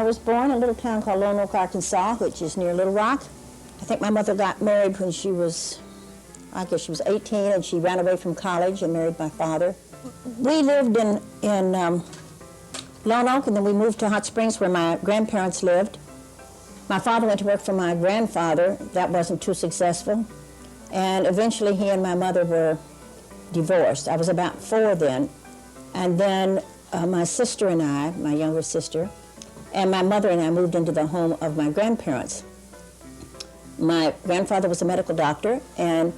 was born in a little town called Lone Oak, Arkansas, which is near Little Rock. I think my mother got married when she was, I guess she was 18, and she ran away from college and married my father. We lived in Lone Oak, and then we moved to Hot Springs where my grandparents lived. My father went to work for my grandfather. That wasn't too successful. And eventually he and my mother were divorced. I was about 4 then. And then my sister and I, my younger sister, and my mother and I moved into the home of my grandparents. My grandfather was a medical doctor, and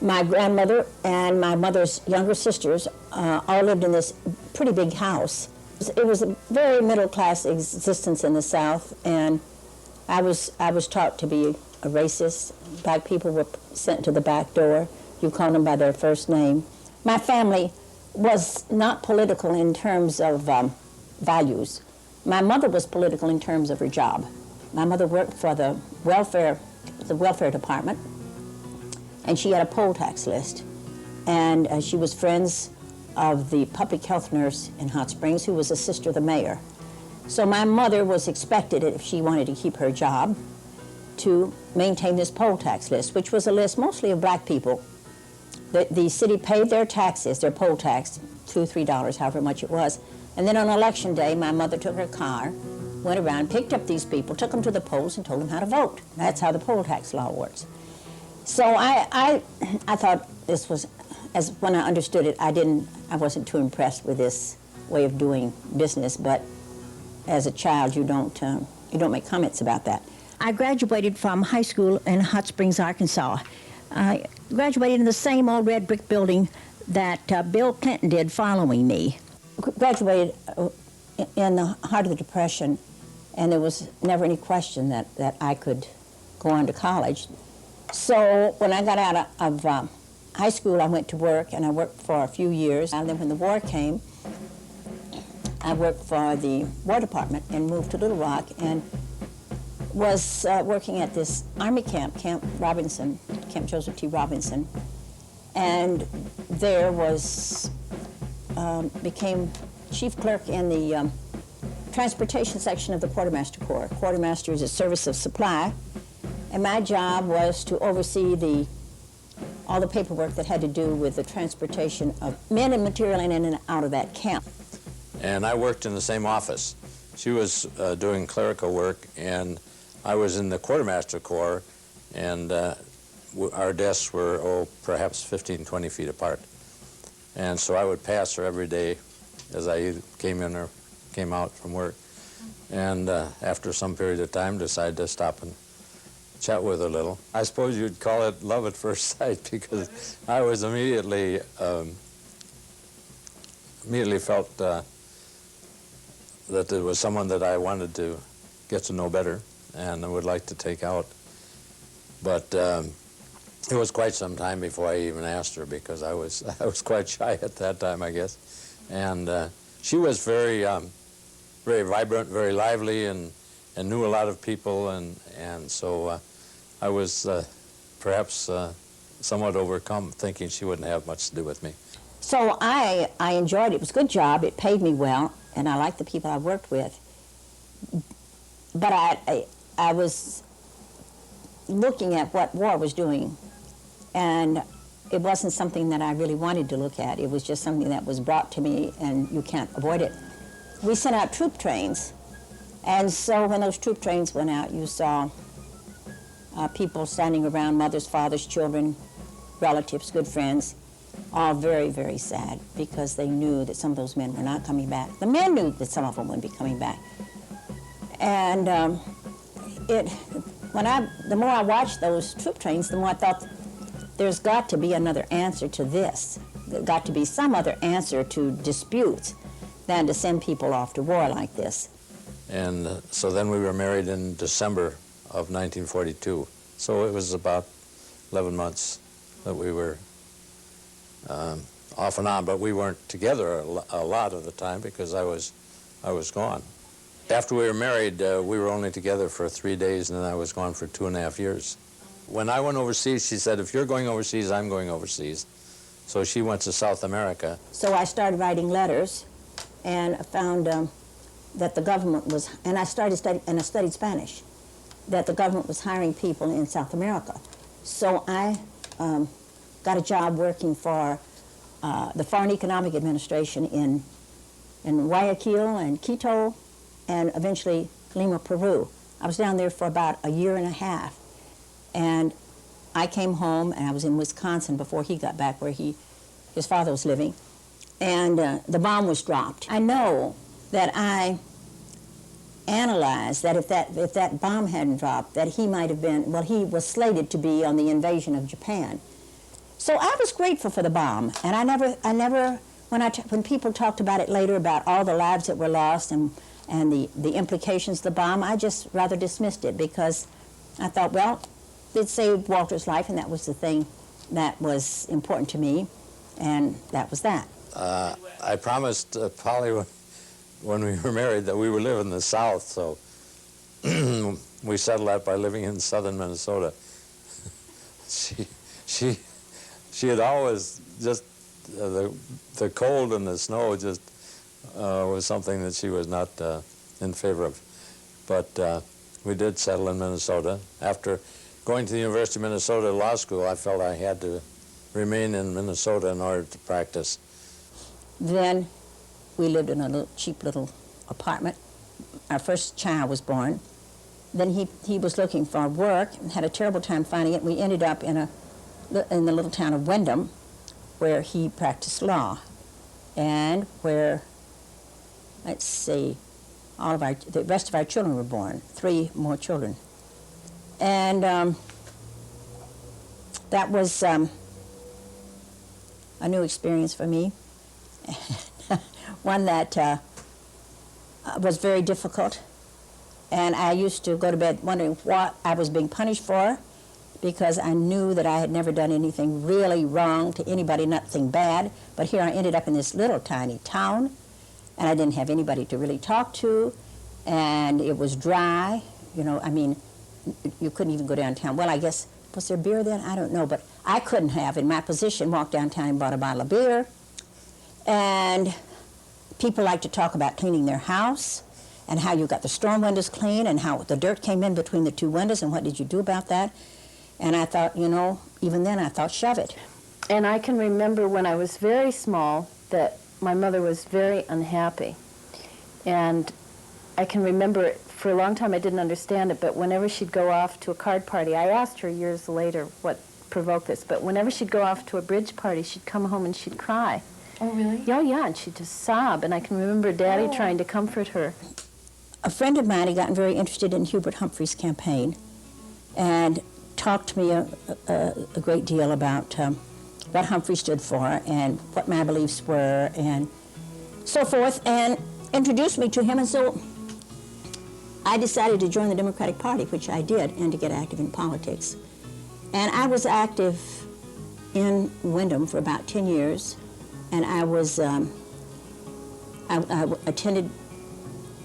my grandmother and my mother's younger sisters all lived in this pretty big house. It was a very middle-class existence in the South, and I was taught to be a racist. Black people were sent to the back door. You called them by their first name. My family was not political in terms of values. My mother was political in terms of her job. My mother worked for the welfare department, and she had a poll tax list. And she was friends of the public health nurse in Hot Springs, who was a sister of the mayor. So my mother was expected, if she wanted to keep her job, to maintain this poll tax list, which was a list mostly of black people. The city paid their taxes, their poll tax, $2, $3, however much it was. And then on election day, my mother took her car, went around, picked up these people, took them to the polls, and told them how to vote. That's how the poll tax law works. So I thought this was, as when I understood it, I wasn't too impressed with this way of doing business, but as a child, you don't make comments about that. I graduated from high school in Hot Springs, Arkansas. I graduated in the same old red brick building that Bill Clinton did following me. Graduated in the heart of the Depression, and there was never any question that I could go on to college. So when I got out of high school, I went to work, and I worked for a few years. And then when the war came, I worked for the War Department and moved to Little Rock, and was working at this Army camp, Camp Robinson, Camp Joseph T. Robinson, and there became chief clerk in the transportation section of the Quartermaster Corps. Quartermaster is a service of supply, and my job was to oversee all the paperwork that had to do with the transportation of men and material in and out of that camp. And I worked in the same office. She was doing clerical work, and I was in the Quartermaster Corps, and our desks were, perhaps 15, 20 feet apart. And so I would pass her every day as I either came in or came out from work. And after some period of time, decided to stop and chat with her a little. I suppose you'd call it love at first sight, because I was immediately felt that there was someone that I wanted to get to know better and I would like to take out. But it was quite some time before I even asked her, because I was quite shy at that time, I guess. And she was very vibrant, very lively, and knew a lot of people, and so I was perhaps somewhat overcome, thinking she wouldn't have much to do with me. So I enjoyed it. It was a good job. It paid me well, and I liked the people I worked with. But I was looking at what war was doing, and it wasn't something that I really wanted to look at. It was just something that was brought to me, and you can't avoid it. We sent out troop trains, and so when those troop trains went out, you saw people standing around, mothers, fathers, children, relatives, good friends, all very, very sad, because they knew that some of those men were not coming back. The men knew that some of them wouldn't be coming back. And the more I watched those troop trains, the more I thought, there's got to be another answer to this. There's got to be some other answer to disputes than to send people off to war like this. And so then we were married in December of 1942. So it was about 11 months that we were off and on, but we weren't together a lot of the time, because I was gone. After we were married, we were only together for 3 days, and then I was gone for 2.5 years. When I went overseas, she said, if you're going overseas, I'm going overseas. So she went to South America. So I started writing letters, and I found that the government was, and I studied Spanish, that the government was hiring people in South America. So I got a job working for the Foreign Economic Administration in Guayaquil and Quito, and eventually Lima, Peru. I was down there for about a year and a half, and I came home, and I was in Wisconsin before he got back where his father was living, and the bomb was dropped. I know that I analyzed that if that bomb hadn't dropped, that he might have been, well, he was slated to be on the invasion of Japan. So I was grateful for the bomb, and I never, when people talked about it later, about all the lives that were lost and the implications of the bomb, I just rather dismissed it, because I thought, well, it saved Walter's life, and that was the thing that was important to me, and that was that. I promised Polly when we were married that we would live in the South, so we settled that by living in southern Minnesota. She had always just, the cold and the snow just was something that she was not in favor of. But we did settle in Minnesota. After going to the University of Minnesota Law School, I felt I had to remain in Minnesota in order to practice. Then we lived in a cheap little apartment. Our first child was born. Then he was looking for work and had a terrible time finding it. We ended up in the little town of Windham, where he practiced law, and where, let's see, the rest of our children were born, 3 more children. And that was a new experience for me, one that was very difficult. And I used to go to bed wondering what I was being punished for, because I knew that I had never done anything really wrong to anybody, nothing bad. But here I ended up in this little tiny town, and I didn't have anybody to really talk to, and it was dry. You know, I mean, you couldn't even go downtown. Well, I guess, was there beer then? I don't know, but I couldn't have, in my position, walked downtown and bought a bottle of beer. And people like to talk about cleaning their house, and how you got the storm windows clean, and how the dirt came in between the 2 windows, and what did you do about that? And I thought, you know, even then I thought, shove it. And I can remember when I was very small that my mother was very unhappy. And I can remember, for a long time I didn't understand it, but whenever she'd go off to a card party, I asked her years later what provoked this, but whenever she'd go off to a bridge party, she'd come home and she'd cry. Oh, really? Oh, yeah, and she'd just sob. And I can remember Daddy trying to comfort her. A friend of mine had gotten very interested in Hubert Humphrey's campaign, and talked to me a great deal about what Humphrey stood for and what my beliefs were and so forth, and introduced me to him. And so I decided to join the Democratic Party, which I did, and to get active in politics. And I was active in Windham for about 10 years, and I was I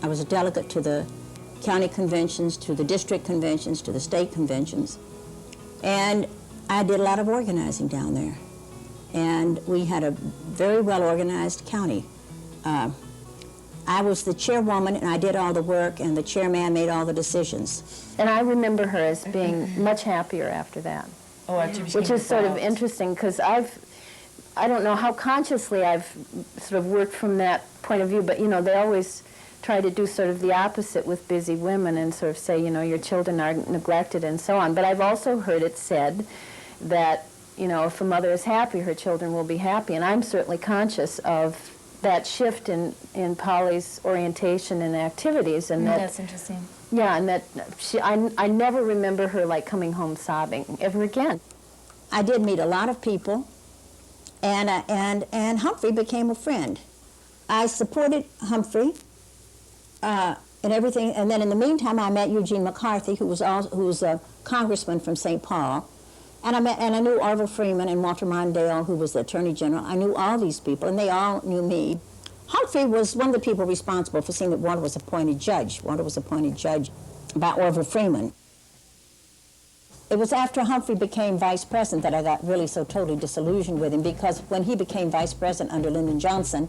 was a delegate to the county conventions, to the district conventions, to the state conventions. And I did a lot of organizing down there. And we had a very well-organized county. I was the chairwoman, and I did all the work, and the chairman made all the decisions. And I remember her as being much happier after that. Oh, after you became Which is sort of involved. interesting, because I don't know how consciously I've sort of worked from that point of view, but, you know, they always try to do sort of the opposite with busy women and sort of say, you know, your children are neglected and so on. But I've also heard it said that, you know, if a mother is happy, her children will be happy. And I'm certainly conscious of that shift in Polly's orientation and activities. And that, That's interesting. yeah, and that I never remember her, like, coming home sobbing ever again. I did meet a lot of people, and Humphrey became a friend. I supported Humphrey and everything, and then in the meantime I met Eugene McCarthy, who was a congressman from St. Paul, and I knew Orville Freeman and Walter Mondale, who was the Attorney General. I knew all these people, and they all knew me. Humphrey was one of the people responsible for seeing that Walter was appointed judge. Walter was appointed judge by Orville Freeman. It was after Humphrey became vice president that I got really so totally disillusioned with him, because when he became vice president under Lyndon Johnson,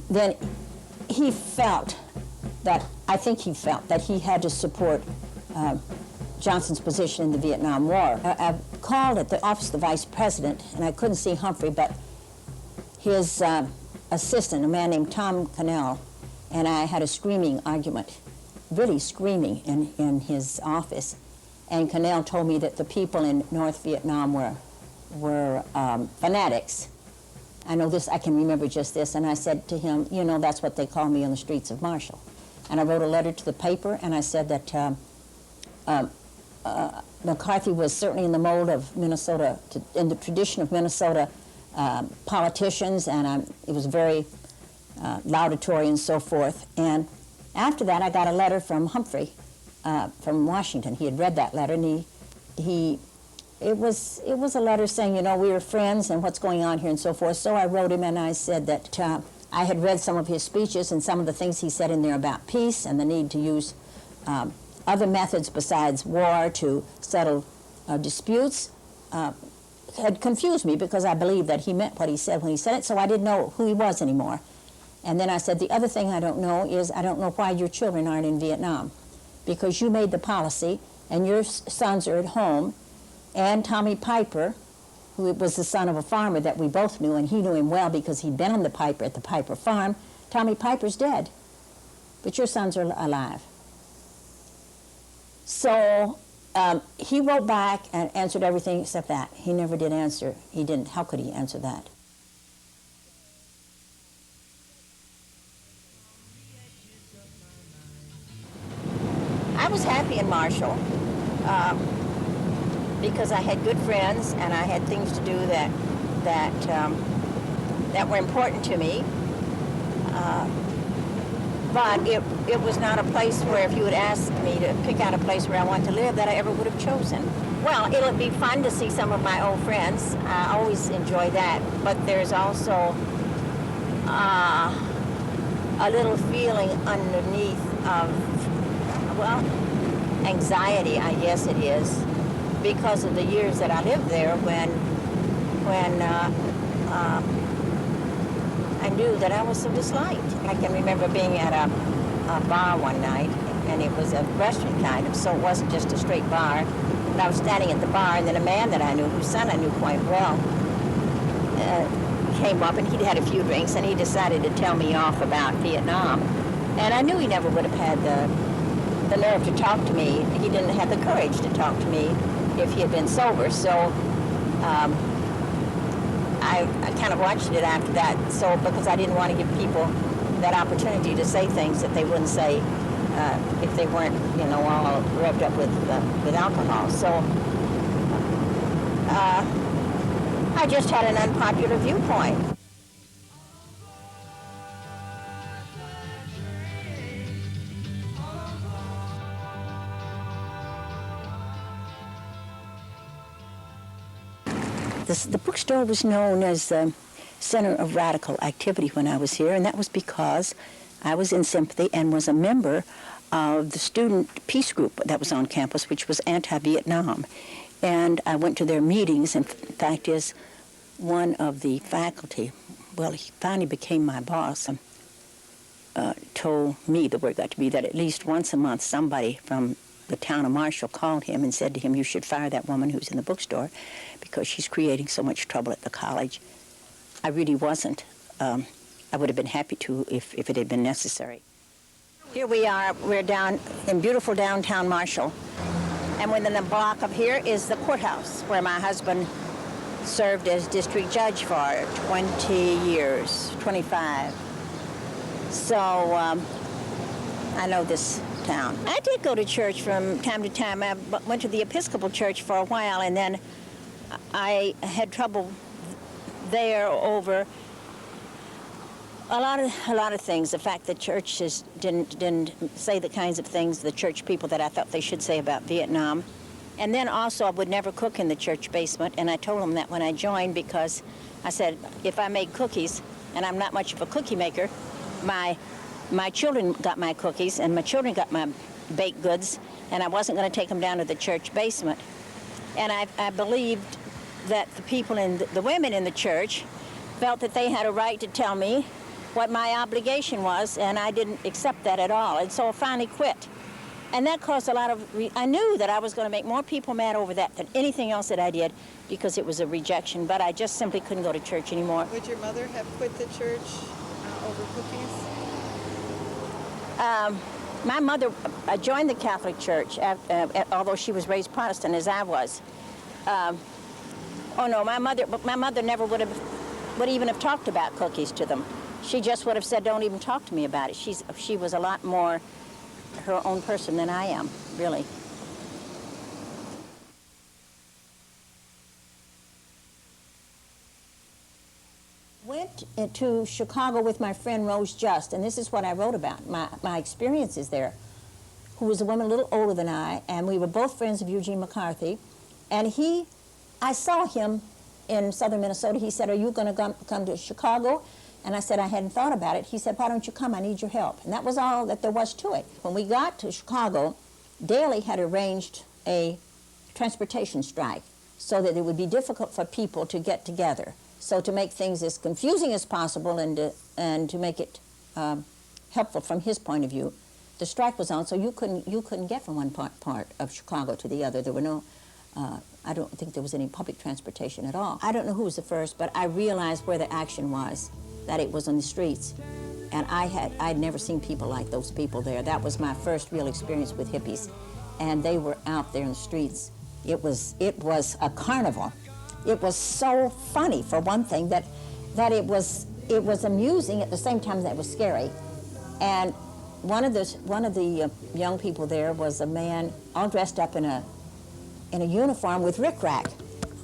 then he felt that, I think he felt that he had to support Johnson's position in the Vietnam War. I called at the office of the vice president, and I couldn't see Humphrey, but his assistant, a man named Tom Cannell, and I had a screaming argument, really screaming in his office. And Cannell told me that the people in North Vietnam were fanatics. I know this, I can remember just this, and I said to him, you know, that's what they call me on the streets of Marshall. And I wrote a letter to the paper, and I said that McCarthy was certainly in the mold of Minnesota, in the tradition of Minnesota politicians, and it was very laudatory and so forth. And after that, I got a letter from Humphrey from Washington. He had read that letter, and it was a letter saying, you know, we were friends and what's going on here and so forth. So I wrote him and I said that I had read some of his speeches and some of the things he said in there about peace and the need to use other methods besides war to settle disputes had confused me because I believed that he meant what he said when he said it, so I didn't know who he was anymore. And then I said, the other thing I don't know is I don't know why your children aren't in Vietnam, because you made the policy and your sons are at home. And Tommy Piper, who was the son of a farmer that we both knew, and he knew him well because he'd been on the Piper at the Piper farm, Tommy Piper's dead, but your sons are alive. So he wrote back and answered everything except that. He never did answer. He didn't. How could he answer that? I was happy in Marshall because I had good friends and I had things to do that were important to me. But it was not a place where, if you had asked me to pick out a place where I want to live, that I ever would have chosen. Well, it'll be fun to see some of my old friends. I always enjoy that. But there's also a little feeling underneath of, well, anxiety, I guess it is, because of the years that I lived there when I knew that I was so disliked. I can remember being at a bar one night, and it was a restaurant kind of, so it wasn't just a straight bar. And I was standing at the bar, and then a man that I knew, whose son I knew quite well, came up, and he'd had a few drinks, and he decided to tell me off about Vietnam. And I knew he never would have had the nerve to talk to me. He didn't have the courage to talk to me if he had been sober. So I kind of watched it after that, so because I didn't want to give people that opportunity to say things that they wouldn't say if they weren't, you know, all revved up with alcohol. So I just had an unpopular viewpoint. The bookstore was known as the center of radical activity when I was here, and that was because I was in sympathy and was a member of the student peace group that was on campus, which was anti-Vietnam. And I went to their meetings, and the fact is, one of the faculty, well, he finally became my boss, told me, the word got to be that at least once a month somebody from the town of Marshall called him and said to him, you should fire that woman who's in the bookstore because she's creating so much trouble at the college. I really wasn't. I would have been happy to if it had been necessary. Here we are. We're down in beautiful downtown Marshall. And within the block of here is the courthouse where my husband served as district judge for 20 years, 25. So I know this town. I did go to church from time to time. I went to the Episcopal Church for a while, and then I had trouble there over a lot of things. The fact that churches didn't say the kinds of things, the church people, that I thought they should say about Vietnam. And then also I would never cook in the church basement, and I told them that when I joined, because I said, if I made cookies, and I'm not much of a cookie maker, my children got my cookies, and my children got my baked goods, and I wasn't going to take them down to the church basement. And I believed that the people the women in the church felt that they had a right to tell me what my obligation was, and I didn't accept that at all. And so I finally quit. And that caused a lot of, I knew that I was going to make more people mad over that than anything else that I did, because it was a rejection, but I just simply couldn't go to church anymore. Would your mother have quit the church over cookies? My mother joined the Catholic Church, although she was raised Protestant as I was. Oh no, my mother never would even have talked about cookies to them. She just would have said, "Don't even talk to me about it." She was a lot more her own person than I am, really. Went to Chicago with my friend Rose Just, and this is what I wrote about, my experiences there, who was a woman a little older than I, and we were both friends of Eugene McCarthy. And I saw him in southern Minnesota. He said, "Are you going to come to Chicago?" And I said, "I hadn't thought about it." He said, "Why don't you come? I need your help." And that was all that there was to it. When we got to Chicago, Daley had arranged a transportation strike so that it would be difficult for people to get together. So to make things as confusing as possible and to make it helpful from his point of view, the strike was on, so you couldn't get from one part of Chicago to the other. There were no, I don't think there was any public transportation at all. I don't know who was the first, but I realized where the action was, that it was on the streets. And I'd never seen people like those people there. That was my first real experience with hippies. And they were out there in the streets. It was a carnival. It was so funny, for one thing, that it was amusing at the same time that it was scary. And one of the young people there was a man all dressed up in a uniform with rickrack,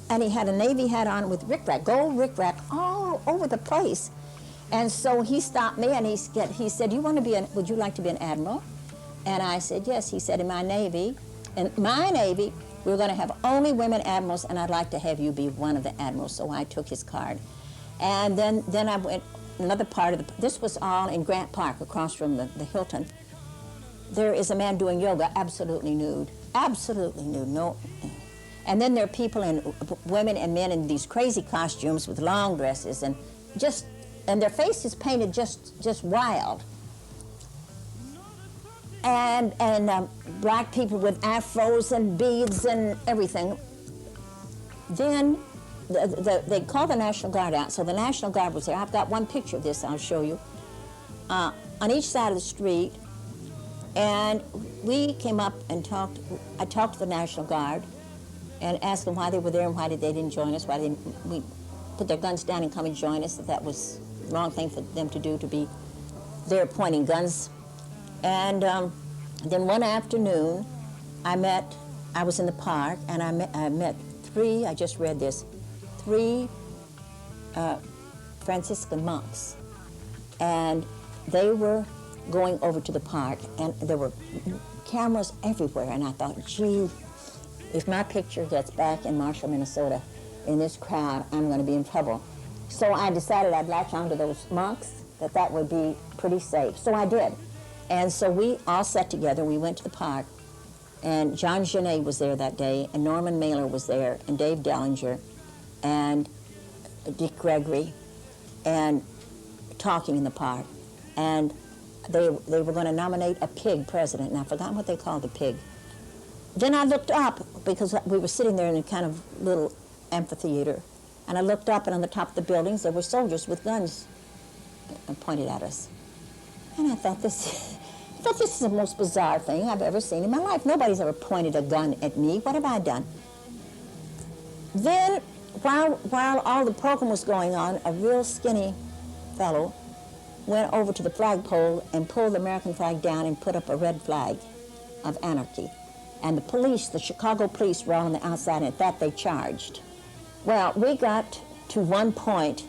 and he had a Navy hat on with rickrack, gold rickrack all over the place. And so he stopped me and he said, "Would you like to be an admiral?" And I said, "Yes." He said, "In my Navy, we're going to have only women admirals, and I'd like to have you be one of the admirals." So I took his card. And then I went another part of this was all in Grant Park, across from the Hilton. There is a man doing yoga, absolutely nude, no. And then there are people, women and men in these crazy costumes with long dresses, and their faces painted just wild. And black people with afros and beads and everything. Then they called the National Guard out, so the National Guard was there. I've got one picture of this I'll show you. On each side of the street, and we came up and talked. I talked to the National Guard and asked them why they were there and why they didn't join us, why they didn't put their guns down and come and join us, that was the wrong thing for them to do, to be there pointing guns. And then one afternoon, I was in the park, and I met three, I just read this, three Franciscan monks. And they were going over to the park, and there were cameras everywhere, and I thought, gee, if my picture gets back in Marshall, Minnesota, in this crowd, I'm going to be in trouble. So I decided I'd latch onto those monks, that would be pretty safe. So I did. And so we all sat together, we went to the park, and John Genet was there that day, and Norman Mailer was there, and Dave Dellinger, and Dick Gregory, and talking in the park. And they were going to nominate a pig president, and I've forgotten what they called the pig. Then I looked up, because we were sitting there in a kind of little amphitheater, and I looked up, and on the top of the buildings there were soldiers with guns pointed at us. And I thought, this is the most bizarre thing I've ever seen in my life. Nobody's ever pointed a gun at me. What have I done? Then, while all the program was going on, a real skinny fellow went over to the flagpole and pulled the American flag down and put up a red flag of anarchy. And the police, the Chicago police, were all on the outside, and at that they charged. Well, we got to one point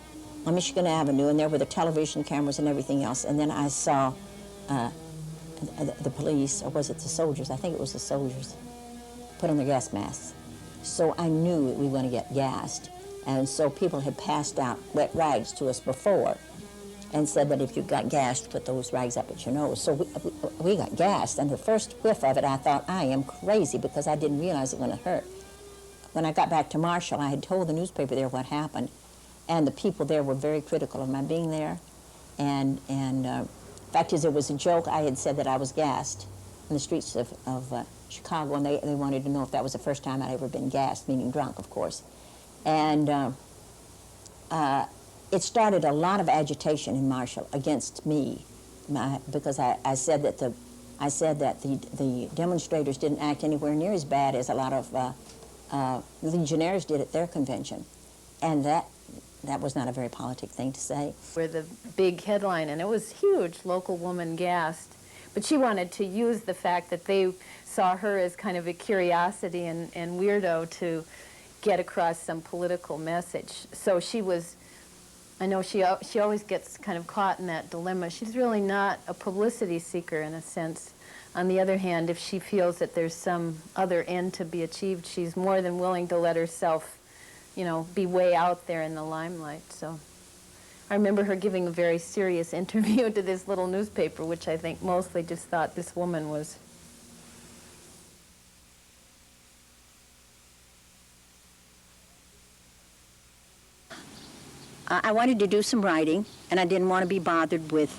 on Michigan Avenue, and there were the television cameras and everything else, and then I saw the police, or was it the soldiers? I think it was the soldiers, put on their gas masks. So I knew that we were going to get gassed, and so people had passed out wet rags to us before and said that if you got gassed, put those rags up at your nose. So we got gassed, and the first whiff of it, I thought, I am crazy, because I didn't realize it was going to hurt. When I got back to Marshall, I had told the newspaper there what happened, and the people there were very critical of my being there. Fact is, it was a joke. I had said that I was gassed in the streets of Chicago, and they wanted to know if that was the first time I'd ever been gassed, meaning drunk, of course. And it started a lot of agitation in Marshall against me, because I said that the demonstrators didn't act anywhere near as bad as a lot of Legionnaires did at their convention, and that was not a very politic thing to say. We're the big headline, and it was huge, local woman gassed. But she wanted to use the fact that they saw her as kind of a curiosity and weirdo to get across some political message. So she was, I know she always gets kind of caught in that dilemma. She's really not a publicity seeker in a sense. On the other hand, if she feels that there's some other end to be achieved, she's more than willing to let herself, you know, be way out there in the limelight. So I remember her giving a very serious interview to this little newspaper, which I think mostly just thought this woman was. I wanted to do some writing, and I didn't want to be bothered with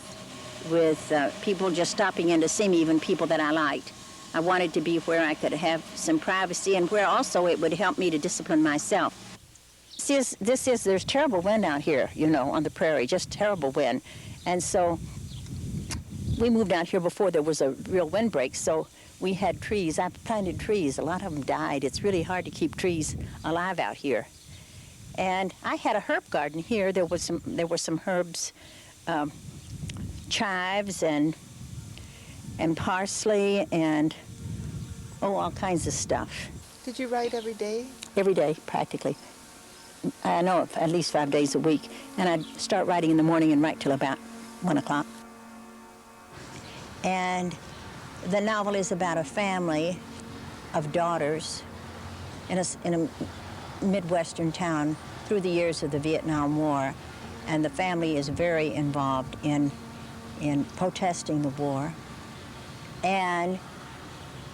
people just stopping in to see me, even people that I liked. I wanted to be where I could have some privacy, and where also it would help me to discipline myself. There's terrible wind out here, you know, on the prairie, just terrible wind. And so we moved out here before there was a real windbreak, so we had trees. I planted trees. A lot of them died. It's really hard to keep trees alive out here. And I had a herb garden here. There were some herbs, chives and parsley and, all kinds of stuff. Did you write every day? Every day, practically. I know at least 5 days a week. And I'd start writing in the morning and write till about 1 o'clock. And the novel is about a family of daughters in a Midwestern town through the years of the Vietnam War. And the family is very involved in protesting the war. And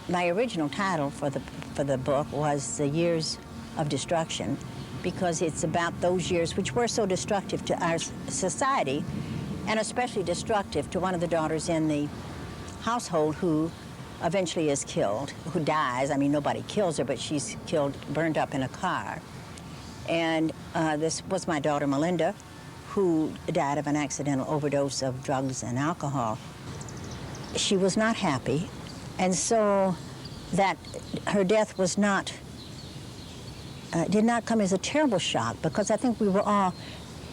my original title for the book was The Years of Destruction, because it's about those years which were so destructive to our society, and especially destructive to one of the daughters in the household who eventually is killed, who dies. I mean, nobody kills her, but she's killed, burned up in a car. And this was my daughter, Melinda, who died of an accidental overdose of drugs and alcohol. She was not happy, and so that her death was not did not come as a terrible shock, because I think we were all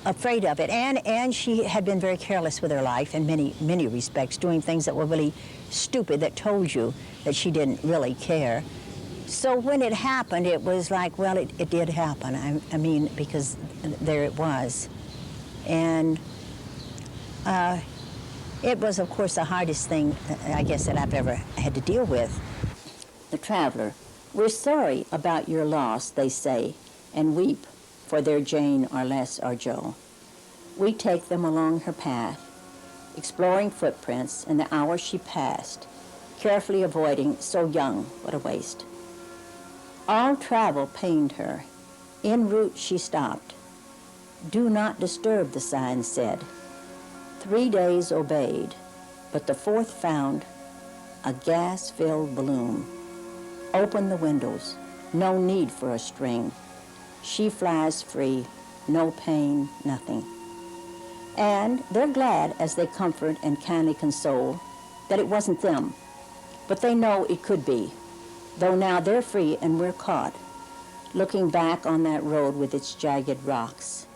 afraid of it. And she had been very careless with her life in many respects, doing things that were really stupid, that told you that she didn't really care. So when it happened, it was like, well, it did happen. I mean, because there it was. And it was, of course, the hardest thing, I guess, that I've ever had to deal with. The traveler. We're sorry about your loss, they say, and weep for their Jane or Les or Joe. We take them along her path, exploring footprints in the hours she passed, carefully avoiding so young, what a waste. All travel pained her. En route she stopped. Do not disturb, the sign said. 3 days obeyed, but the fourth found a gas-filled balloon. Open the windows, no need for a string. She flies free, no pain, nothing. And they're glad as they comfort and kindly console that it wasn't them, but they know it could be, though now they're free and we're caught, looking back on that road with its jagged rocks.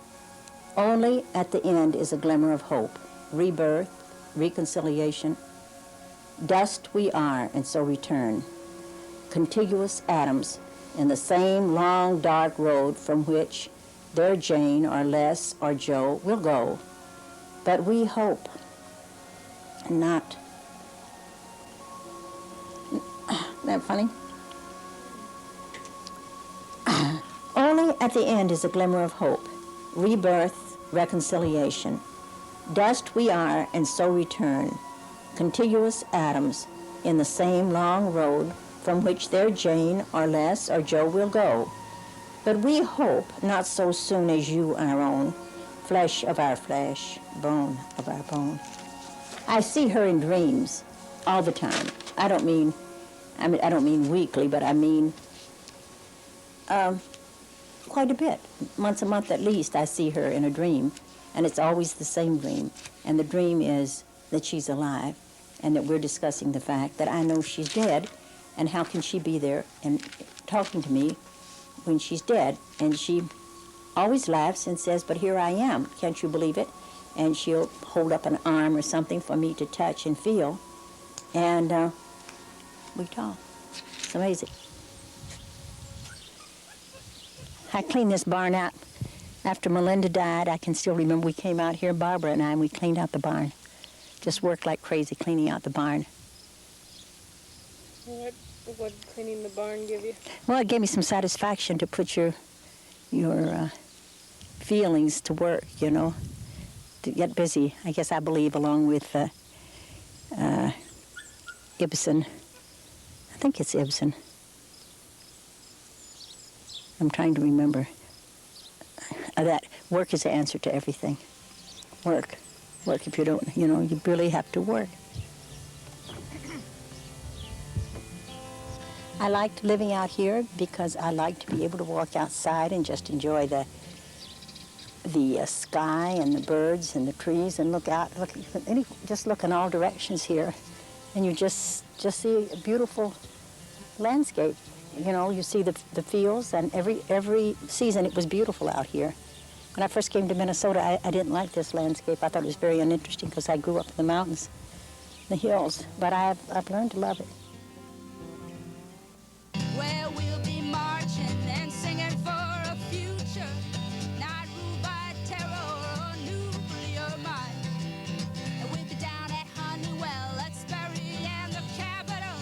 Only at the end is a glimmer of hope, rebirth, reconciliation. Dust we are and so return, contiguous atoms in the same long, dark road from which their Jane or Les or Joe will go. But we hope not. Isn't that funny? Only at the end is a glimmer of hope, rebirth, reconciliation. Dust we are and so return, contiguous atoms in the same long road from which their Jane or Les or Joe will go. But we hope not so soon as you, our own, flesh of our flesh, bone of our bone. I see her in dreams all the time. I don't mean weekly, but I mean quite a bit. Once a month at least, I see her in a dream, and it's always the same dream. And the dream is that she's alive, and that we're discussing the fact that I know she's dead, and how can she be there and talking to me when she's dead? And she always laughs and says, "But here I am, can't you believe it?" And she'll hold up an arm or something for me to touch and feel, and we talk. It's amazing. I cleaned this barn out after Melinda died. I can still remember we came out here, Barbara and I, and we cleaned out the barn. Just worked like crazy cleaning out the barn. What did cleaning the barn give you? Well, it gave me some satisfaction to put your feelings to work, you know, to get busy. I guess I believe, along with Ibsen. I think it's Ibsen. I'm trying to remember that work is the answer to everything. Work. Work. If you don't, you know, you really have to work. I liked living out here because I like to be able to walk outside and just enjoy the sky and the birds and the trees and look out, just look in all directions here, and you just see a beautiful landscape. You know, you see the fields, and every season it was beautiful out here. When I first came to Minnesota, I didn't like this landscape. I thought it was very uninteresting because I grew up in the mountains, the hills, but I've learned to love it. Where we'll be marching and singing for a future not ruled by terror or nuclear might. And we'll be down at Honeywell, at Sperry and the Capitol.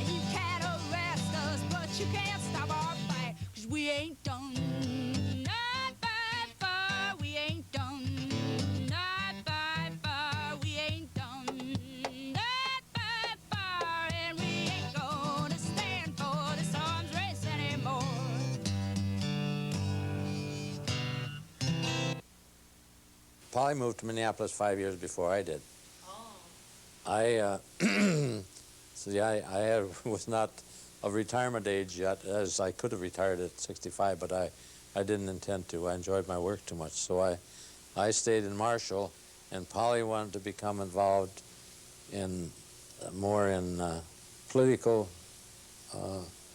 And you can't arrest us, but you can't stop our fight, 'cause we ain't done. Not by far, we ain't done. Not by far, we ain't done. Not by far, and we ain't gonna stand for this arms race anymore. Polly moved to Minneapolis 5 years before I did. I was not of retirement age yet, as I could have retired at 65, but I didn't intend to. I enjoyed my work too much, so I stayed in Marshall, and Polly wanted to become involved in more in political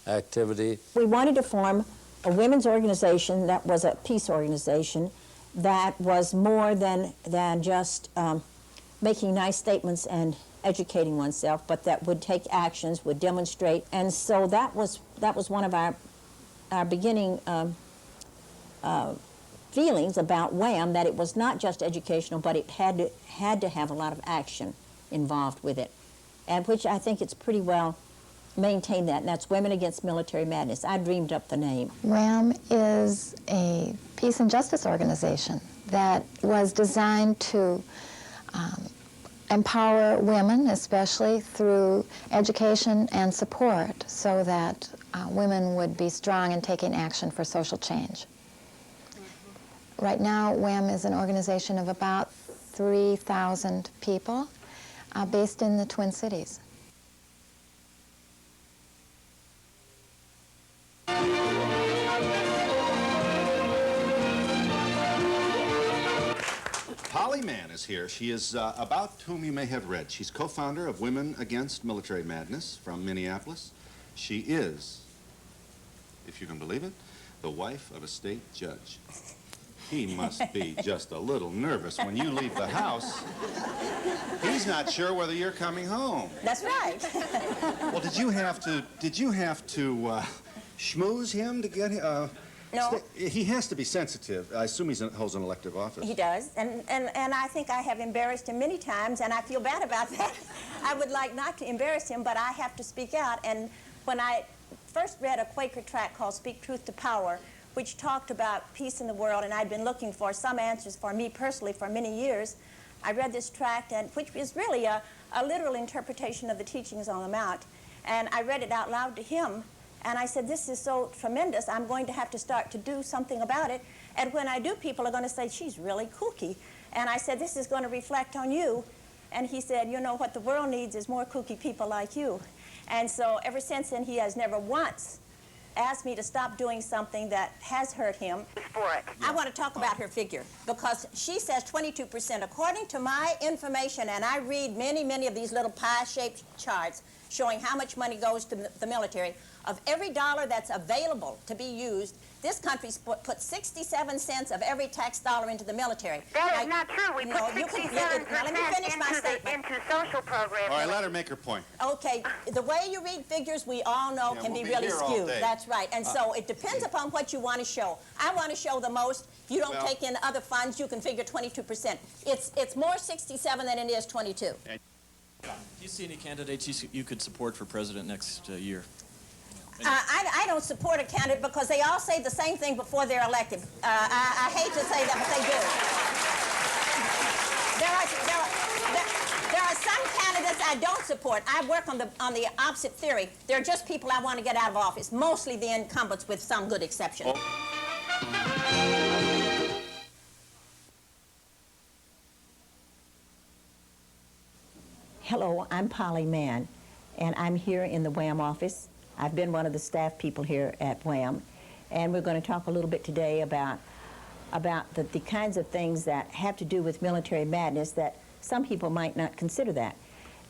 activity. We wanted to form a women's organization that was a peace organization that was more than just making nice statements and educating oneself, but that would take actions, would demonstrate. And so that was one of our beginning feelings about WHAM, that it was not just educational, but it had to have a lot of action involved with it, and which I think it's pretty well maintained that, and that's Women Against Military Madness. I dreamed up the name. WHAM is a peace and justice organization that was designed to empower women, especially through education and support, so that women would be strong in taking action for social change. Right now, WHAM is an organization of about 3,000 people based in the Twin Cities. Polly Mann is here. She is about whom you may have read. She's co-founder of Women Against Military Madness from Minneapolis. She is, if you can believe it, the wife of a state judge. He must be just a little nervous when you leave the house. He's not sure whether you're coming home. That's right. Well, did you have to schmooze him to get him? No. He has to be sensitive. I assume he holds an elective office. He does, and I think I have embarrassed him many times, and I feel bad about that. I would like not to embarrass him, but I have to speak out. And when I first read a Quaker tract called Speak Truth to Power, which talked about peace in the world, and I'd been looking for some answers for me personally for many years, I read this tract, and which is really a literal interpretation of the teachings on the Mount, and I read it out loud to him. And I said, this is so tremendous, I'm going to have to start to do something about it. And when I do, people are going to say, she's really kooky. And I said, this is going to reflect on you. And he said, you know, what the world needs is more kooky people like you. And so ever since then, he has never once asked me to stop doing something that has hurt him. I want to talk about her figure, because she says 22%. According to my information, and I read many, many of these little pie-shaped charts showing how much money goes to the military, of every dollar that's available to be used, this country's put 67 cents of every tax dollar into the military. That is not true. We put 67% now, let me finish my statement. into social programs. All right, let her make her point. Okay, the way you read figures, we all know can we'll be be really here all skewed. day. That's right. And so it depends upon what you want to show. I want to show the most. If you don't take in other funds, you can figure 22%. It's more 67 than it is 22. Do you see any candidates you could support for president next year? I don't support a candidate because they all say the same thing before they're elected. I hate to say that, but they do. There are some candidates I don't support. I work on the opposite theory. They're just people I want to get out of office, mostly the incumbents with some good exceptions. Hello, I'm Polly Mann, and I'm here in the WHAM office. I've been one of the staff people here at WHAM, and we're going to talk a little bit today about the kinds of things that have to do with military madness that some people might not consider that.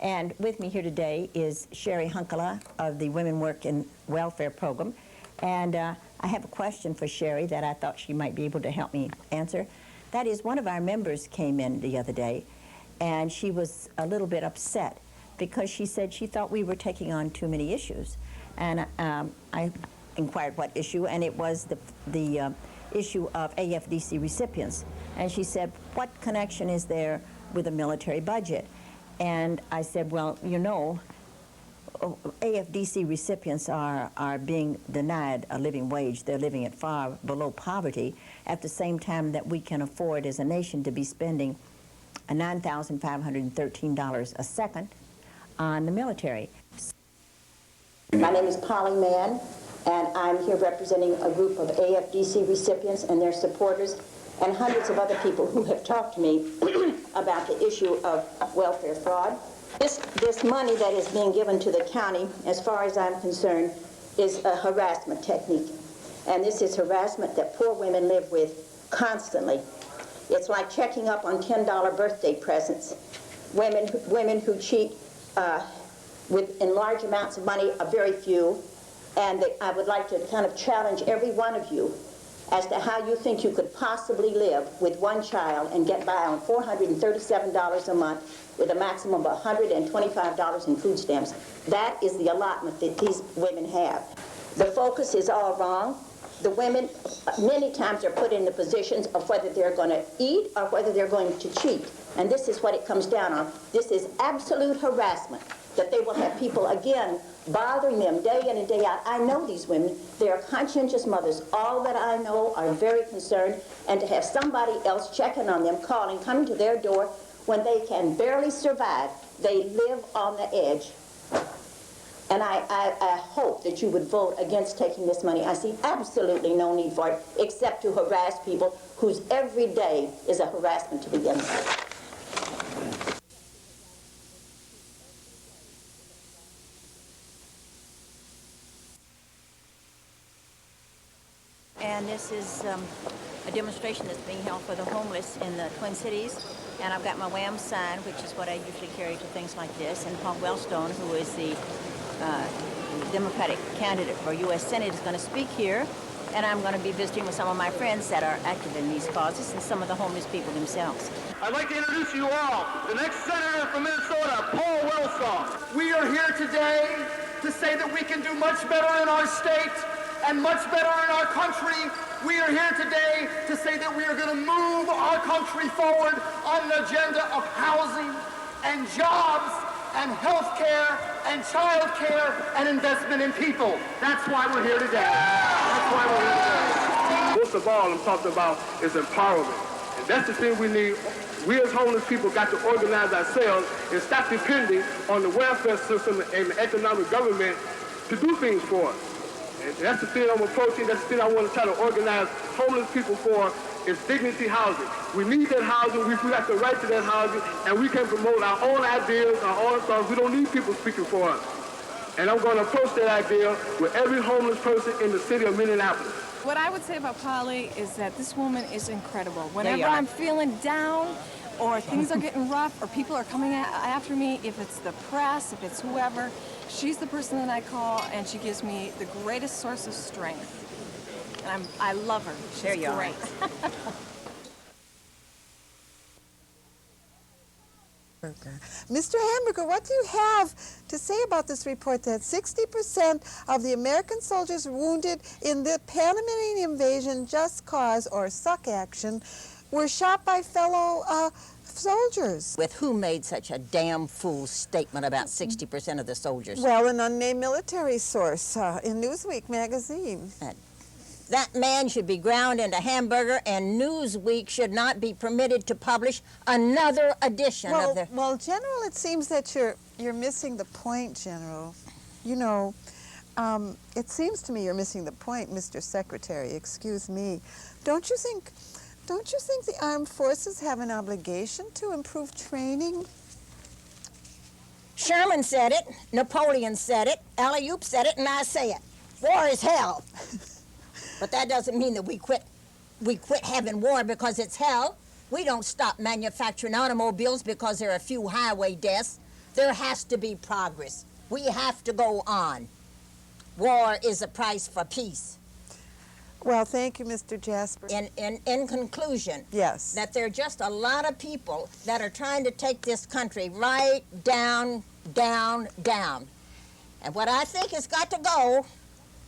And with me here today is Sherry Hunkala of the Women Work in Welfare Program, and I have a question for Sherry that I thought she might be able to help me answer. That is, one of our members came in the other day, and she was a little bit upset because she said she thought we were taking on too many issues. And I inquired what issue, and it was the issue of AFDC recipients. And she said, what connection is there with a military budget? And I said, well, you know, AFDC recipients are being denied a living wage. They're living at far below poverty at the same time that we can afford as a nation to be spending $9,513 a second on the military. My name is Polly Mann, and I'm here representing a group of AFDC recipients and their supporters and hundreds of other people who have talked to me about the issue of welfare fraud. This money that is being given to the county, as far as I'm concerned, is a harassment technique. And this is harassment that poor women live with constantly. It's like checking up on $10 birthday presents. Women who cheat in large amounts of money are very few. And I would like to kind of challenge every one of you as to how you think you could possibly live with one child and get by on $437 a month with a maximum of $125 in food stamps. That is the allotment that these women have. The focus is all wrong. The women many times are put in the positions of whether they're going to eat or whether they're going to cheat. And this is what it comes down on. This is absolute harassment, that they will have people, again, bothering them day in and day out. I know these women. They are conscientious mothers. All that I know are very concerned. And to have somebody else checking on them, calling, coming to their door when they can barely survive, they live on the edge. And I hope that you would vote against taking this money. I see absolutely no need for it except to harass people whose every day is a harassment to begin with. And this is a demonstration that's being held for the homeless in the Twin Cities. And I've got my WHAM sign, which is what I usually carry to things like this. And Paul Wellstone, who is the Democratic candidate for U.S. Senate, is going to speak here. And I'm going to be visiting with some of my friends that are active in these causes and some of the homeless people themselves. I'd like to introduce you all, the next senator from Minnesota, Paul Wellstone. We are here today to say that we can do much better in our state and much better in our country. We are here today to say that we are going to move our country forward on the agenda of housing and jobs and health care and child care and investment in people. That's why we're here today. That's why we're here today. Most of all, I'm talking about is empowerment. And that's the thing we need. We as homeless people got to organize ourselves and stop depending on the welfare system and the economic government to do things for us. And that's the thing I'm approaching. That's the thing I want to try to organize homeless people for, is dignity housing. We need that housing. We got the right to that housing, and we can promote our own ideas, our own thoughts. We don't need people speaking for us. And I'm going to approach that idea with every homeless person in the city of Minneapolis. What I would say about Polly is that this woman is incredible. Whenever I'm feeling down, or things are getting rough, or people are coming after me, if it's the press, if it's whoever, she's the person that I call, and she gives me the greatest source of strength. And I love her. She's great. Mr. Hamburger, what do you have to say about this report that 60% of the American soldiers wounded in the Panamanian invasion just cause, or suck action, were shot by fellow soldiers? With who made such a damn fool statement about 60% of the soldiers? Well, an unnamed military source in Newsweek magazine. That man should be ground into hamburger, and Newsweek should not be permitted to publish another edition of the... Well, General, it seems that you're missing the point, General. You know, it seems to me you're missing the point, Mr. Secretary. Excuse me. Don't you think the armed forces have an obligation to improve training? Sherman said it, Napoleon said it, Alley-oop said it, and I say it. War is hell. But that doesn't mean that we quit having war because it's hell. We don't stop manufacturing automobiles because there are a few highway deaths. There has to be progress. We have to go on. War is a price for peace. Well, thank you, Mr. Jasper. In conclusion, yes, that there are just a lot of people that are trying to take this country right down, down, down. And what I think has got to go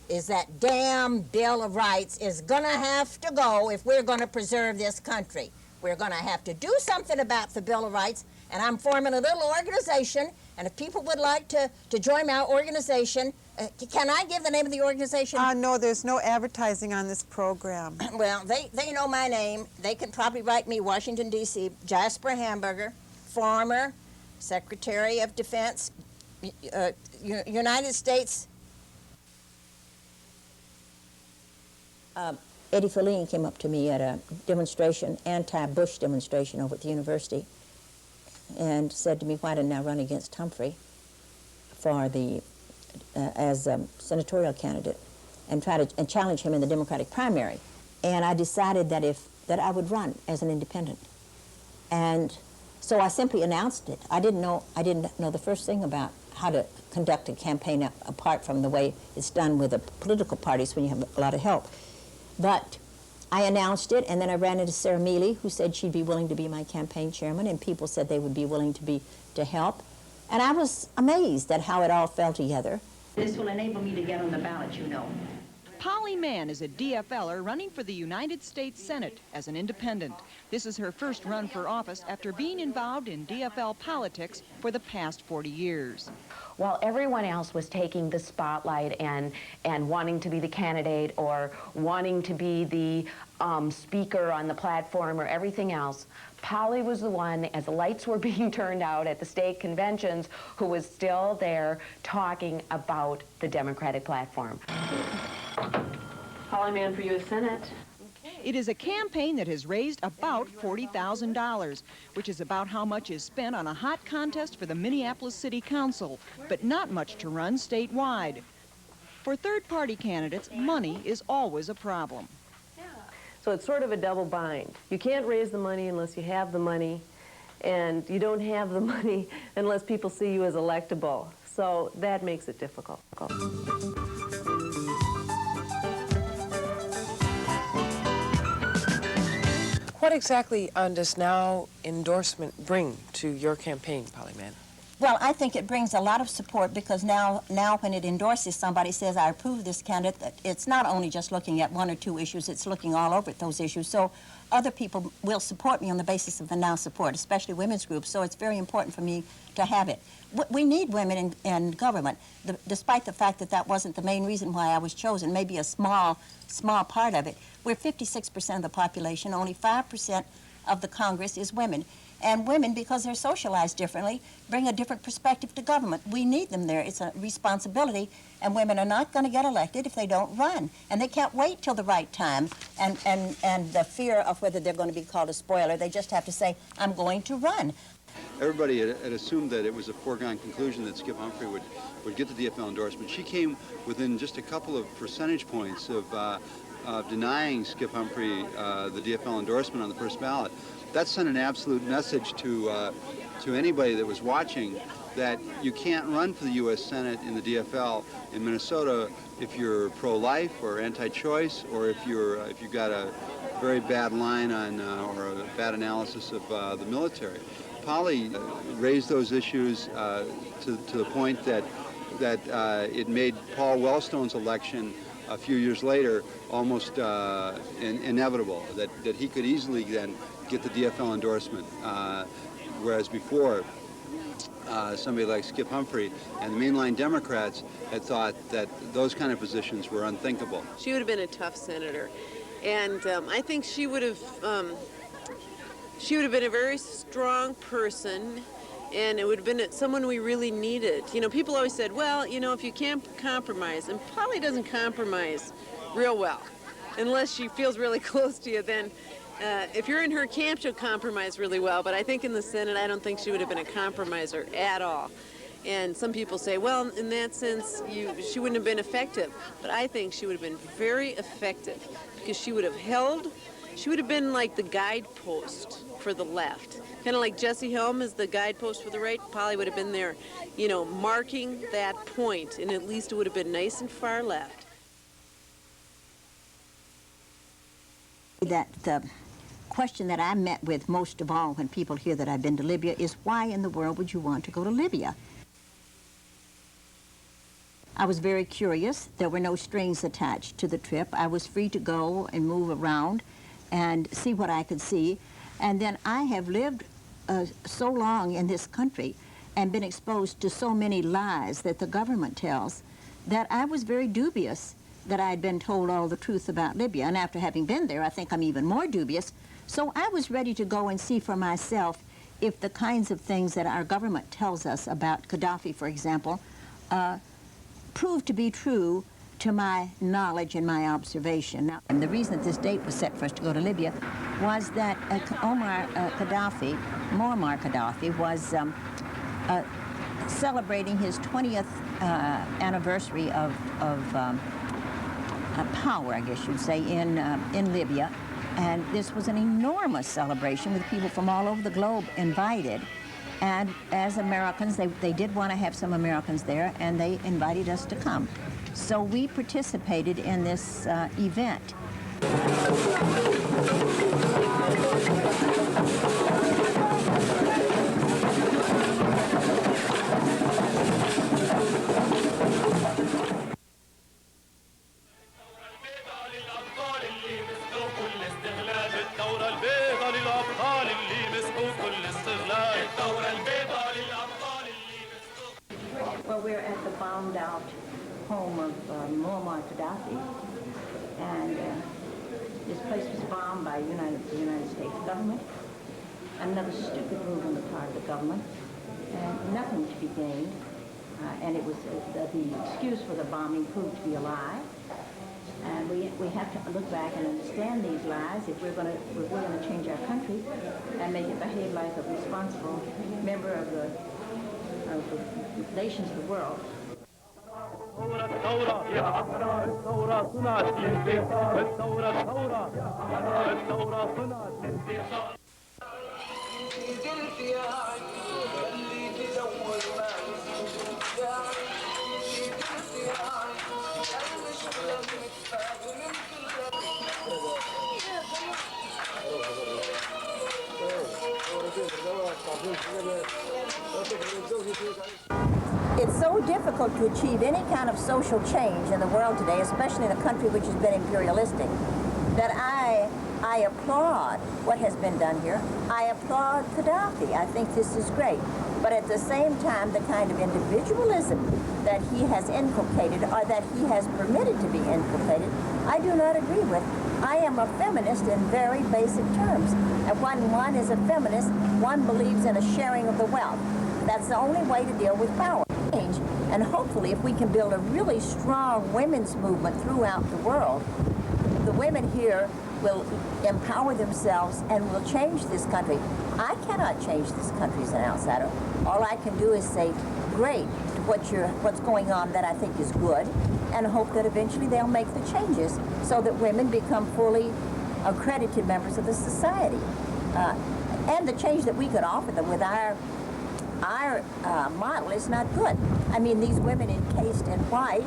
is that damn Bill of Rights is gonna have to go if we're gonna preserve this country. We're gonna have to do something about the Bill of Rights, and I'm forming a little organization, and if people would like to join our organization, can I give the name of the organization? No, there's no advertising on this program. Well, they know my name. They can probably write me, Washington, D.C., Jasper Hamburger, former Secretary of Defense, United States. Eddie Feline came up to me at a demonstration, anti-Bush demonstration over at the university, and said to me, why didn't I run against Humphrey for the as a senatorial candidate and challenge him in the Democratic primary? And I decided that I would run as an independent. And so I simply announced it. I didn't know the first thing about how to conduct a campaign apart from the way it's done with the political parties when you have a lot of help. But I announced it, and then I ran into Sarah Mealy, who said she'd be willing to be my campaign chairman, and people said they would be willing to help. And I was amazed at how it all fell together. This will enable me to get on the ballot, you know. Polly Mann is a DFLer running for the United States Senate as an independent. This is her first run for office after being involved in DFL politics for the past 40 years. While everyone else was taking the spotlight and wanting to be the candidate or wanting to be the speaker on the platform or everything else, Polly was the one, as the lights were being turned out at the state conventions, who was still there talking about the Democratic platform. Polly Mann for U.S. Senate. It is a campaign that has raised about $40,000, which is about how much is spent on a hot contest for the Minneapolis City Council, but not much to run statewide. For third-party candidates, money is always a problem. So it's sort of a double bind. You can't raise the money unless you have the money, and you don't have the money unless people see you as electable. So that makes it difficult. What exactly does now endorsement bring to your campaign, Polly Mann? Well, I think it brings a lot of support because now when it endorses somebody, says, I approve this candidate, it's not only just looking at one or two issues, it's looking all over at those issues. So other people will support me on the basis of the now support, especially women's groups. So it's very important for me to have it. We need women in government, despite the fact that that wasn't the main reason why I was chosen, maybe a small part of it. We're 56% of the population, only 5% of the Congress is women. And women, because they're socialized differently, bring a different perspective to government. We need them there. It's a responsibility, and women are not going to get elected if they don't run. And they can't wait till the right time and the fear of whether they're going to be called a spoiler. They just have to say, I'm going to run. Everybody had assumed that it was a foregone conclusion that Skip Humphrey would get the DFL endorsement. She came within just a couple of percentage points of denying Skip Humphrey the DFL endorsement on the first ballot. That sent an absolute message to anybody that was watching that you can't run for the U.S. Senate in the DFL in Minnesota if you're pro-life or anti-choice, or if you've got a very bad line on or a bad analysis of the military. Polly raised those issues to the point that it made Paul Wellstone's election a few years later almost inevitable, that he could easily then get the DFL endorsement, whereas before somebody like Skip Humphrey and the mainline Democrats had thought that those kind of positions were unthinkable. She would have been a tough senator, and I think she would have been a very strong person, and it would have been someone we really needed. You know, people always said, well, you know, if you can't compromise, and Polly doesn't compromise real well, unless she feels really close to you, then if you're in her camp, she'll compromise really well. But I think in the Senate, I don't think she would have been a compromiser at all. And some people say, well, in that sense, she wouldn't have been effective. But I think she would have been very effective, because she would have been like the guidepost for the left. Kind of like Jesse Helm is the guidepost for the right. Polly would have been there, you know, marking that point, and at least it would have been nice and far left. That the question that I met with most of all when people hear that I've been to Libya is, why in the world would you want to go to Libya? I was very curious. There were no strings attached to the trip. I was free to go and move around and see what I could see. And then I have lived so long in this country and been exposed to so many lies that the government tells that I was very dubious that I had been told all the truth about Libya. And after having been there, I think I'm even more dubious. So I was ready to go and see for myself if the kinds of things that our government tells us about Gaddafi, for example, proved to be true to my knowledge and my observation. Now, and the reason that this date was set for us to go to Libya was that Muammar Gaddafi was celebrating his 20th anniversary of power, I guess you'd say, in Libya. And this was an enormous celebration with people from all over the globe invited. And as Americans, they did want to have some Americans there, and they invited us to come. So we participated in this event. Well, we're at the bombed-out home of Muammar Gaddafi, and this place was bombed by the United States government. Another stupid move on the part of the government, and nothing to be gained. And it was the excuse for the bombing proved to be a lie. And we have to look back and understand these lies if we're going to change our country and make it behave like a responsible member of the nations of the world. It's so difficult to achieve any kind of social change in the world today, especially in a country which has been imperialistic, that I applaud what has been done here. I applaud Gaddafi. I think this is great. But at the same time, the kind of individualism that he has inculcated, or that he has permitted to be inculcated, I do not agree with. I am a feminist in very basic terms. And when one is a feminist, one believes in a sharing of the wealth. That's the only way to deal with power. And hopefully, if we can build a really strong women's movement throughout the world, the women here will empower themselves and will change this country. I cannot change this country as an outsider. All I can do is say, great, what's going on that I think is good, and hope that eventually they'll make the changes so that women become fully accredited members of the society. And the change that we could offer them with our model is not good. I mean, these women encased in white,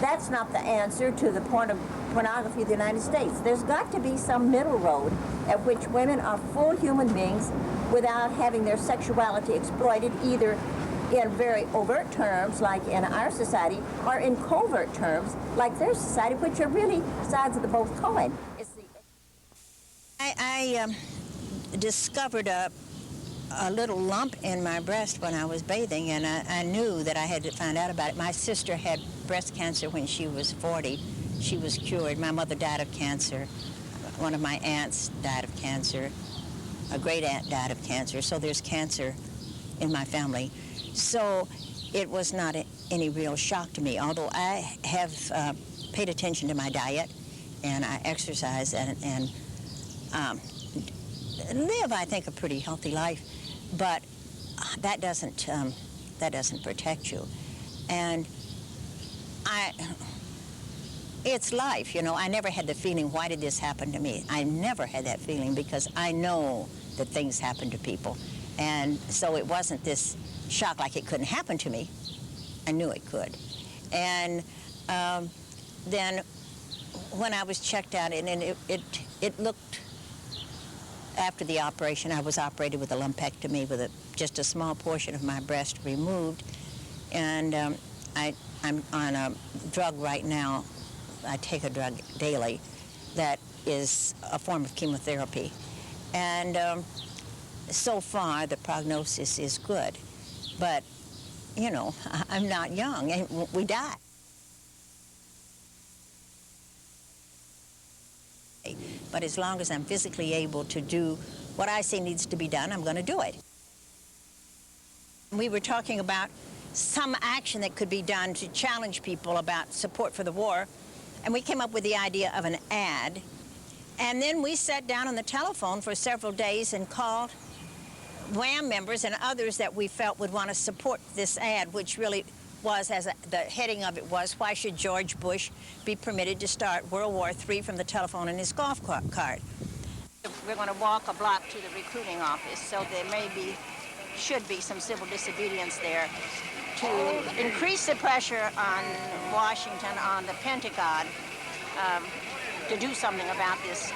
that's not the answer to the pornography of the United States. There's got to be some middle road at which women are full human beings without having their sexuality exploited either in very overt terms, like in our society, or in covert terms, like their society, which are really sides of the both coin. I discovered a little lump in my breast when I was bathing, and I knew that I had to find out about it. My sister had breast cancer when she was 40. She was cured. My mother died of cancer. One of my aunts died of cancer. A great aunt died of cancer. So there's cancer in my family. So it was not any real shock to me, although I have paid attention to my diet, and I exercise and live, I think, a pretty healthy life. But that doesn't protect you. And it's life, you know. I never had the feeling, why did this happen to me? I never had that feeling because I know that things happen to people. And so it wasn't this shock like it couldn't happen to me. I knew it could. And then when I was checked out, and it looked, after the operation, I was operated with a lumpectomy with just a small portion of my breast removed. And I'm on a drug right now. I take a drug daily that is a form of chemotherapy. And so far, the prognosis is good. But, you know, I'm not young, and we die. But as long as I'm physically able to do what I see needs to be done, I'm going to do it. We were talking about some action that could be done to challenge people about support for the war, and we came up with the idea of an ad. And then we sat down on the telephone for several days and called WHAM members and others that we felt would want to support this ad, which really was, the heading of it was, why should George Bush be permitted to start World War III from the telephone in his golf cart? We're going to walk a block to the recruiting office, so there should be some civil disobedience there to increase the pressure on Washington, on the Pentagon, to do something about this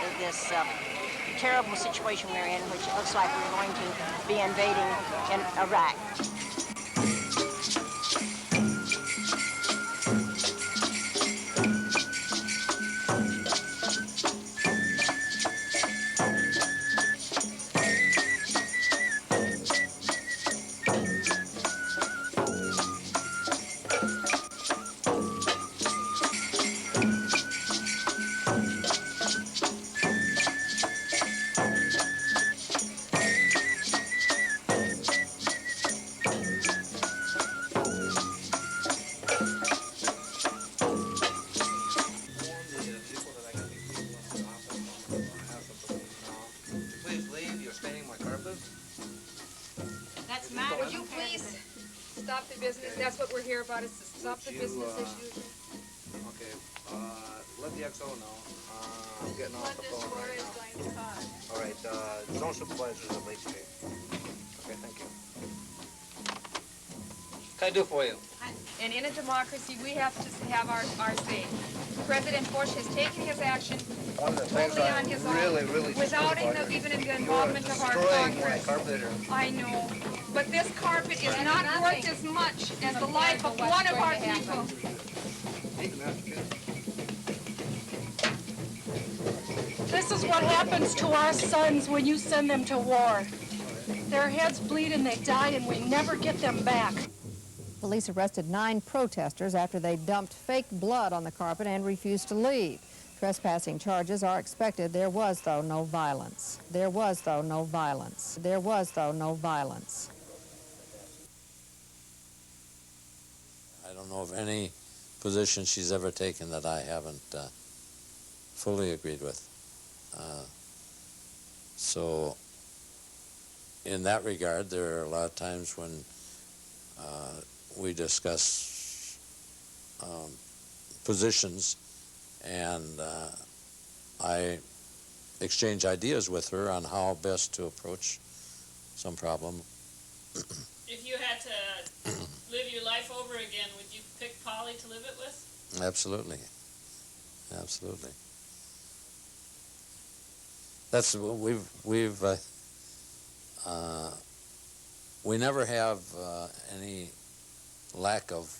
terrible situation we're in, which it looks like we're going to be invading in Iraq. Would you please stop the business? That's what we're here about, is to stop the business issues. Okay, let the XO know. I'm getting off the phone right now. All right, zone supervisors at Lake Street. Okay, thank you. What can I do for you? And in a democracy, we have to have our say. President Bush has taken his action One of the things totally on his own, really without even the involvement of our Congress. Carpenter. I know, but this carpet is not worth as much as the life of one of our people. This is what happens to our sons when you send them to war. Their heads bleed and they die, and we never get them back. Police arrested 9 protesters after they dumped fake blood on the carpet and refused to leave. Trespassing charges are expected. There was, though, no violence. There was, though, no violence. There was, though, no violence. I don't know of any position she's ever taken that I haven't fully agreed with. So in that regard, there are a lot of times when we discuss positions, and I exchange ideas with her on how best to approach some problem. If you had to live your life over again, would you pick Polly to live it with? Absolutely. Absolutely. That's we never have any lack of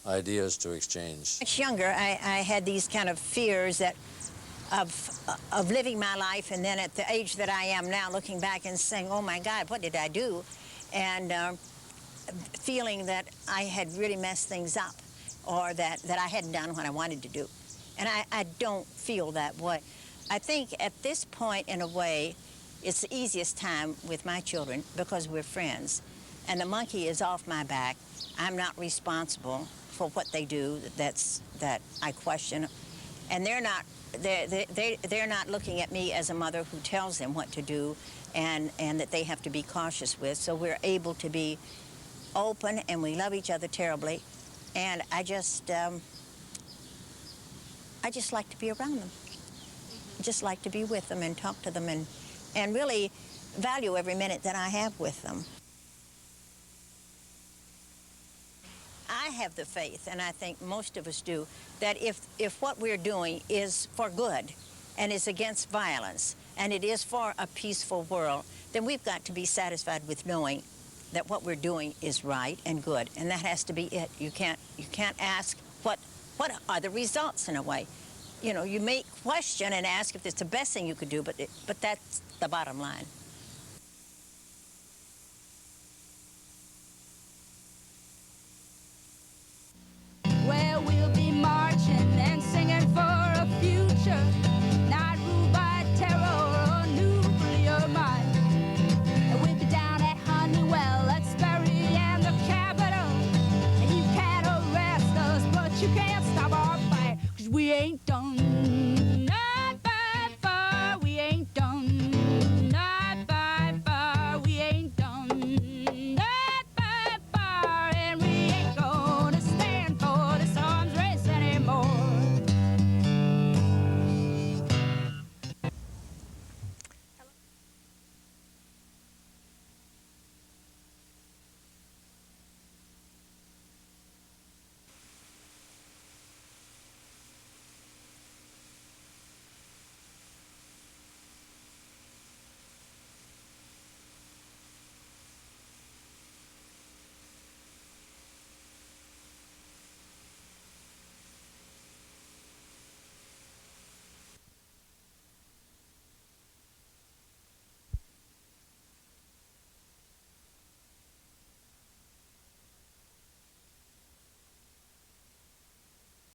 ideas to exchange. Much younger, I had these kind of fears that of living my life, and then at the age that I am now, looking back and saying, oh my God, what did I do? And feeling that I had really messed things up, or that I hadn't done what I wanted to do. And I don't feel that way. I think at this point, in a way, it's the easiest time with my children because we're friends. And the monkey is off my back. I'm not responsible for what they do that I question. And they're not looking at me as a mother who tells them what to do and that they have to be cautious with. So we're able to be open, and we love each other terribly. And I just like to be around them. I just like to be with them and talk to them and really value every minute that I have with them. I have the faith, and I think most of us do, that if what we're doing is for good and is against violence and it is for a peaceful world, then we've got to be satisfied with knowing that what we're doing is right and good, and that has to be it. You can't ask what are the results in a way. You know, you may question and ask if it's the best thing you could do, but that's the bottom line.